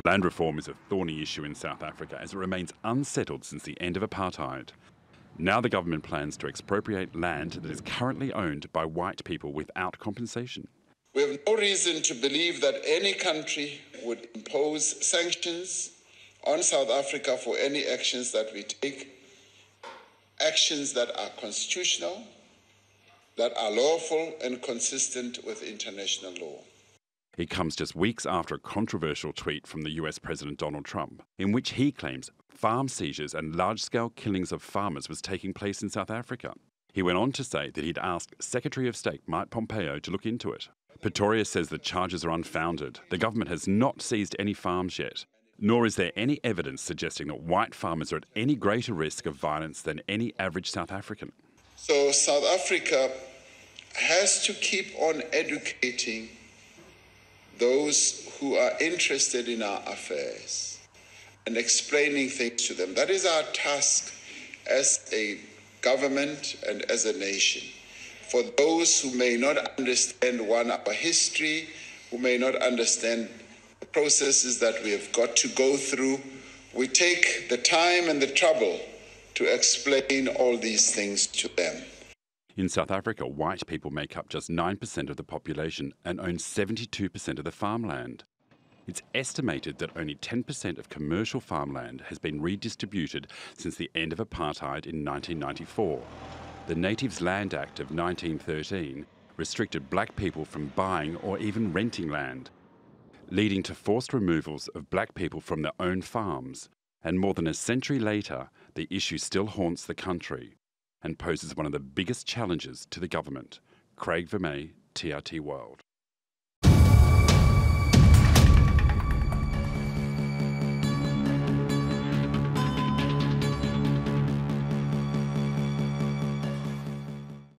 Land reform is a thorny issue in South Africa as it remains unsettled since the end of apartheid. Now the government plans to expropriate land that is currently owned by white people without compensation. We have no reason to believe that any country would impose sanctions on South Africa for any actions that we take, actions that are constitutional, that are lawful and consistent with international law. It comes just weeks after a controversial tweet from the US President Donald Trump, in which he claims farm seizures and large-scale killings of farmers was taking place in South Africa. He went on to say that he'd asked Secretary of State Mike Pompeo to look into it. Pretoria says the charges are unfounded. The government has not seized any farms yet, nor is there any evidence suggesting that white farmers are at any greater risk of violence than any average South African. So South Africa has to keep on educating those who are interested in our affairs and explaining things to them. That is our task as a government and as a nation. For those who may not understand our history, who may not understand the processes that we have got to go through, we take the time and the trouble to explain all these things to them. In South Africa, white people make up just 9% of the population and own 72% of the farmland. It's estimated that only 10% of commercial farmland has been redistributed since the end of apartheid in 1994. The Natives Land Act of 1913 restricted black people from buying or even renting land, leading to forced removals of black people from their own farms. And more than a century later, the issue still haunts the country and poses one of the biggest challenges to the government. Craig Vermay, TRT World.